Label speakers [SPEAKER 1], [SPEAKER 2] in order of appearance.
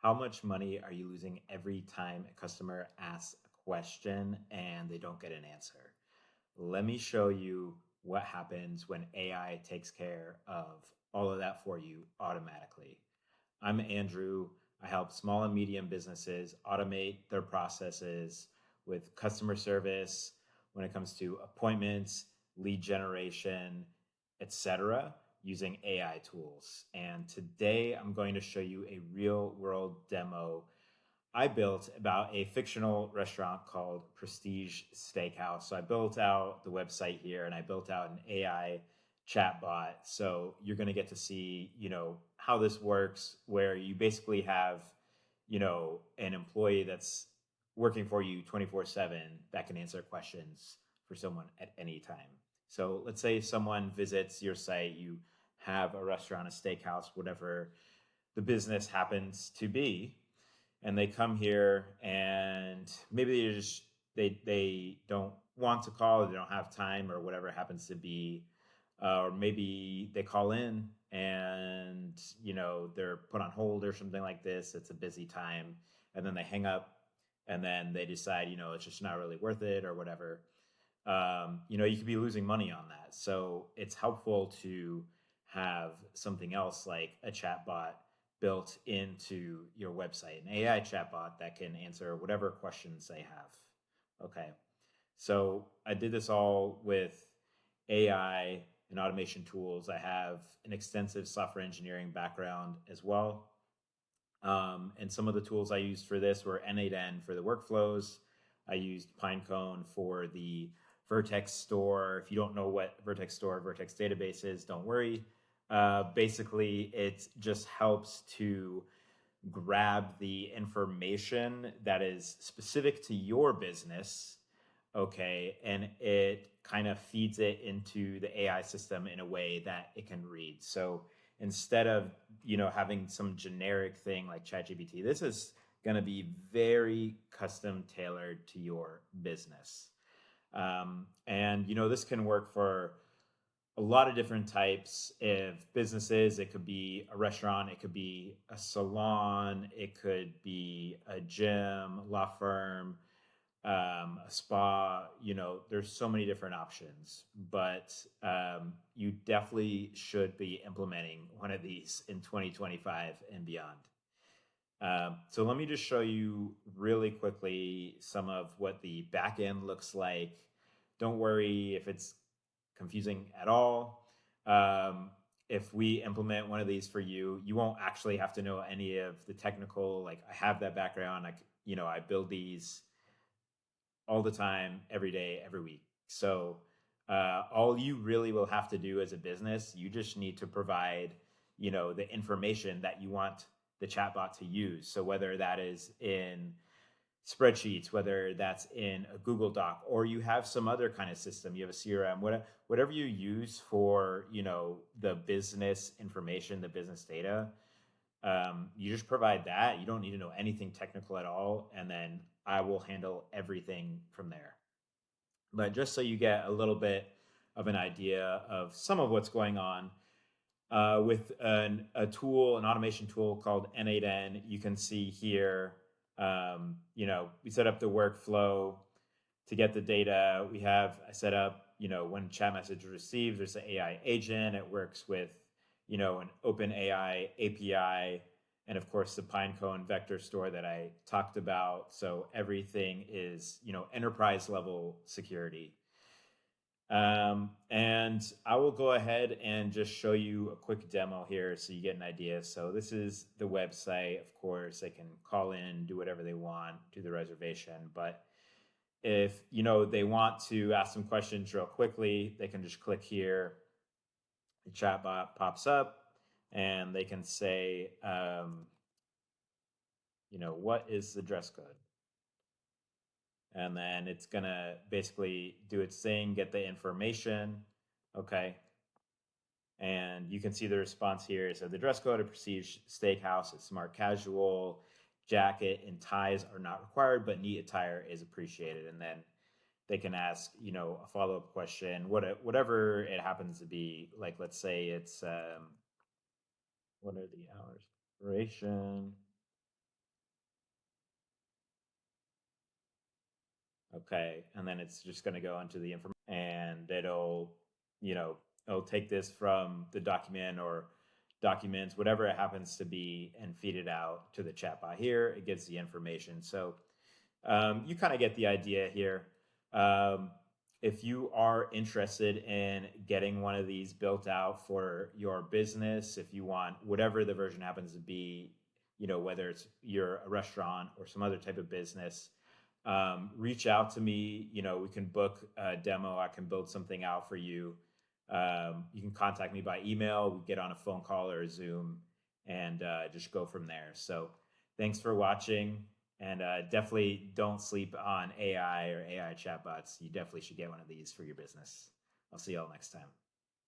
[SPEAKER 1] How much money are you losing every time a customer asks a question and they don't get an answer? Let me show you what happens when AI takes care of all of that for you automatically. I'm Andrew. I help small and medium businesses automate their processes with customer service when it comes to appointments, lead generation, etc., using AI tools. And today I'm going to show you a real world demo I built about a fictional restaurant called Prestige Steakhouse. So I built out the website here and I built out an AI chatbot. So you're going to get to see, how this works, where you basically have, an employee that's working for you 24/7 that can answer questions for someone at any time. So let's say someone visits your site, you have a restaurant, a steakhouse, whatever the business happens to be, and they come here and maybe they don't want to call, or they don't have time, or whatever it happens to be, or maybe they call in and they're put on hold or something like this. It's a busy time, and then they hang up, and then they decide it's just not really worth it or whatever. You could be losing money on that. So it's helpful to have something else like a chatbot built into your website, an AI chatbot that can answer whatever questions they have. Okay. So I did this all with AI and automation tools. I have an extensive software engineering background as well. And some of the tools I used for this were N8N for the workflows. I used Pinecone for the Vertex store. If you don't know what Vertex store, Vertex database is, don't worry. Basically, it just helps to grab the information that is specific to your business, okay, and it kind of feeds it into the AI system in a way that it can read. So instead of having some generic thing like ChatGPT, this is going to be very custom tailored to your business. And this can work for a lot of different types of businesses. It could be a restaurant, it could be a salon, it could be a gym, law firm, a spa. There's so many different options, but you definitely should be implementing one of these in 2025 and beyond. So let me just show you really quickly some of what the back end looks like. Don't worry if it's confusing at all. If we implement one of these for you, you won't actually have to know any of the technical. Like, I have that background. I build these all the time, every day, every week. So all you really will have to do as a business, you just need to provide, the information that you want the chatbot to use. So whether that is in spreadsheets, whether that's in a Google Doc, or you have some other kind of system, you have a CRM, whatever you use for, the business information, the business data, you just provide that. You don't need to know anything technical at all. And then I will handle everything from there. But just so you get a little bit of an idea of some of what's going on, with a tool, an automation tool called N8N, you can see here, we set up the workflow to get the data. I set up, when chat message is received, there's an AI agent. It works with, an open AI API, and of course the Pinecone vector store that I talked about. So everything is, enterprise level security. And I will go ahead and just show you a quick demo here so you get an idea. So this is the website. Of course, they can call in, do whatever they want, do the reservation. But if, they want to ask some questions real quickly, they can just click here. The chatbot pops up and they can say, what is the dress code? And then it's going to basically do its thing, get the information. Okay. And you can see the response here. So the dress code of Prestige Steakhouse is smart casual. Jacket and ties are not required, but neat attire is appreciated. And then they can ask, a follow-up question, whatever it happens to be. Like, let's say it's, what are the hours? Duration. Okay. And then it's just going to go into the information and it'll take this from the document or documents, whatever it happens to be, and feed it out to the chatbot here. It gets the information. So you kind of get the idea here. Um, if you are interested in getting one of these built out for your business, if you want whatever the version happens to be, whether it's you're a restaurant or some other type of business, reach out to me. We can book a demo. I can build something out for you. You can contact me by email. We get on a phone call or a Zoom and just go from there. So thanks for watching. And definitely don't sleep on AI or AI chatbots. You definitely should get one of these for your business. I'll see you all next time.